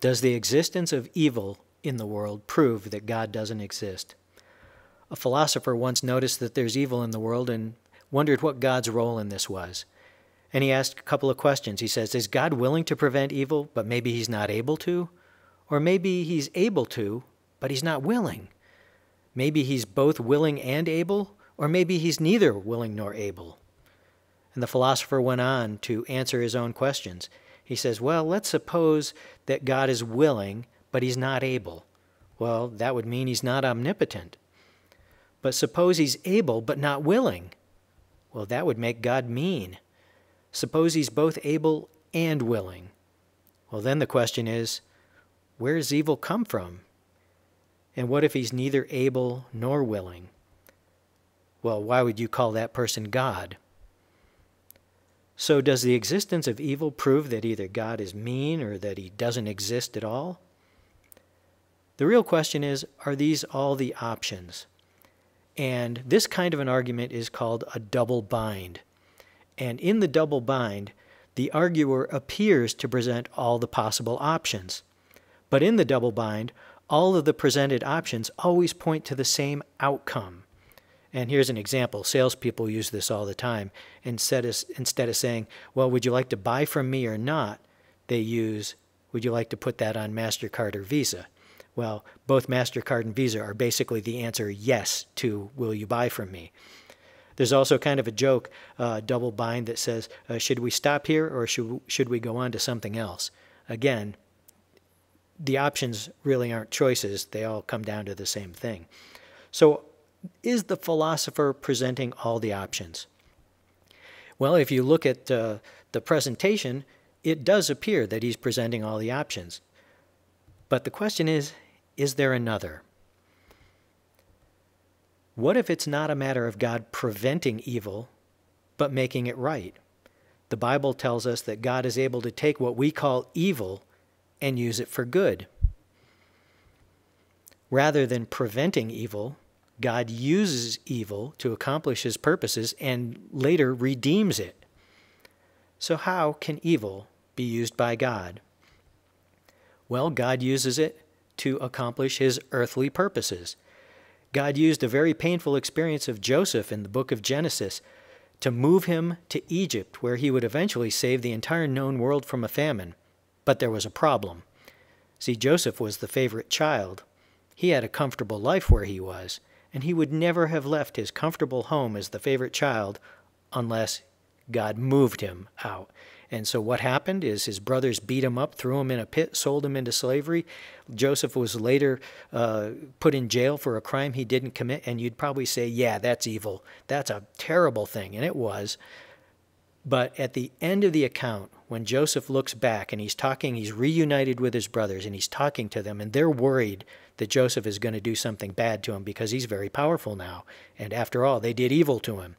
Does the existence of evil in the world prove that God doesn't exist? A philosopher once noticed that there's evil in the world and wondered what God's role in this was. And he asked a couple of questions. He says, is God willing to prevent evil, but maybe he's not able to? Or maybe he's able to, but he's not willing? Maybe he's both willing and able, or maybe he's neither willing nor able. And the philosopher went on to answer his own questions. He says, well, let's suppose that God is willing, but he's not able. Well, that would mean he's not omnipotent. But suppose he's able, but not willing. Well, that would make God mean. Suppose he's both able and willing. Well, then the question is, where does evil come from? And what if he's neither able nor willing? Well, why would you call that person God? So does the existence of evil prove that either God is mean or that he doesn't exist at all? The real question is, are these all the options? And this kind of an argument is called a double bind. And in the double bind, the arguer appears to present all the possible options. But in the double bind, all of the presented options always point to the same outcome. And here's an example. Salespeople use this all the time. Instead of saying, well, would you like to buy from me or not, they use, would you like to put that on MasterCard or Visa? Well, both MasterCard and Visa are basically the answer yes to will you buy from me. There's also kind of a joke, double bind, that says, should we stop here or should we go on to something else? Again, the options really aren't choices. They all come down to the same thing. So is the philosopher presenting all the options? Well, if you look at the presentation, it does appear that he's presenting all the options. But the question is there another? What if it's not a matter of God preventing evil, but making it right? The Bible tells us that God is able to take what we call evil and use it for good. Rather than preventing evil, God uses evil to accomplish his purposes and later redeems it. So how can evil be used by God? Well, God uses it to accomplish his earthly purposes. God used a very painful experience of Joseph in the book of Genesis to move him to Egypt, where he would eventually save the entire known world from a famine. But there was a problem. See, Joseph was the favorite child. He had a comfortable life where he was, and he would never have left his comfortable home as the favorite child unless God moved him out. And so what happened is his brothers beat him up, threw him in a pit, sold him into slavery. Joseph was later put in jail for a crime he didn't commit, and you'd probably say, yeah, that's evil. That's a terrible thing, and it was. But at the end of the account, when Joseph looks back and he's reunited with his brothers, and he's talking to them, and they're worried that Joseph is going to do something bad to him because he's very powerful now. And after all, they did evil to him.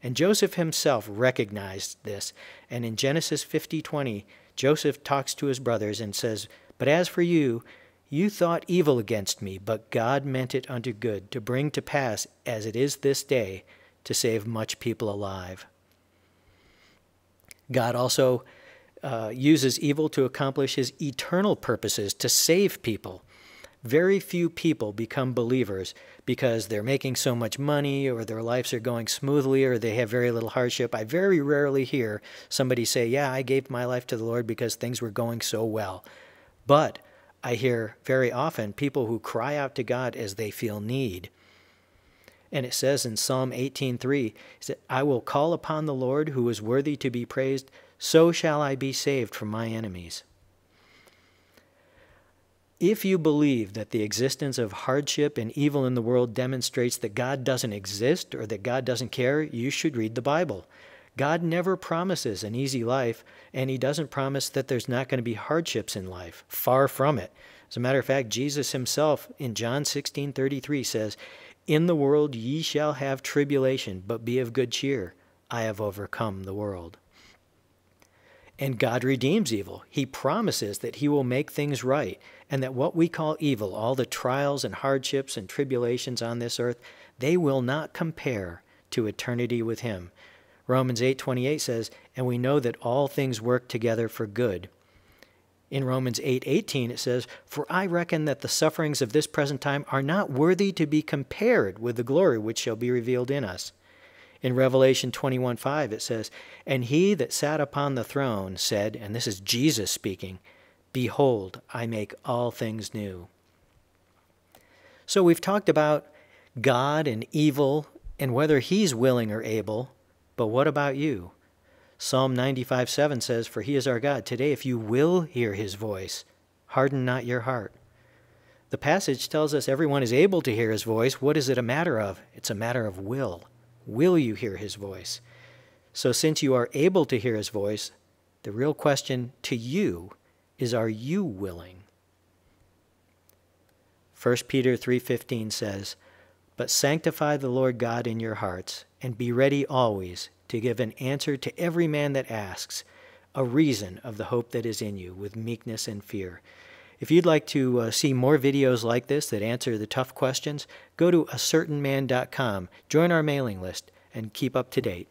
And Joseph himself recognized this. And in Genesis 50:20, Joseph talks to his brothers and says, but as for you, you thought evil against me, but God meant it unto good, to bring to pass, as it is this day, to save much people alive. God also uses evil to accomplish his eternal purposes, to save people. Very few people become believers because they're making so much money or their lives are going smoothly or they have very little hardship. I very rarely hear somebody say, yeah, I gave my life to the Lord because things were going so well. But I hear very often people who cry out to God as they feel need. And it says in Psalm 18:3, I will call upon the Lord who is worthy to be praised, so shall I be saved from my enemies. If you believe that the existence of hardship and evil in the world demonstrates that God doesn't exist or that God doesn't care, you should read the Bible. God never promises an easy life, and he doesn't promise that there's not going to be hardships in life. Far from it. As a matter of fact, Jesus himself in John 16:33 says, in the world ye shall have tribulation, but be of good cheer. I have overcome the world. And God redeems evil. He promises that he will make things right, and that what we call evil, all the trials and hardships and tribulations on this earth, they will not compare to eternity with him. Romans 8:28 says, and we know that all things work together for good. In Romans 8:18 it says, "For I reckon that the sufferings of this present time are not worthy to be compared with the glory which shall be revealed in us." In Revelation 21:5 it says, "And he that sat upon the throne said," and this is Jesus speaking, "Behold, I make all things new." So we've talked about God and evil and whether he's willing or able, but what about you? Psalm 95:7 says, "For he is our God. Today, if you will hear his voice, harden not your heart." The passage tells us everyone is able to hear his voice. What is it a matter of? It's a matter of will. Will you hear his voice? So since you are able to hear his voice, the real question to you is, are you willing? 1 Peter 3:15 says, "But sanctify the Lord God in your hearts, and be ready always to give an answer to every man that asks, a reason of the hope that is in you, with meekness and fear." If you'd like to see more videos like this that answer the tough questions, go to acertainman.com, join our mailing list, and keep up to date.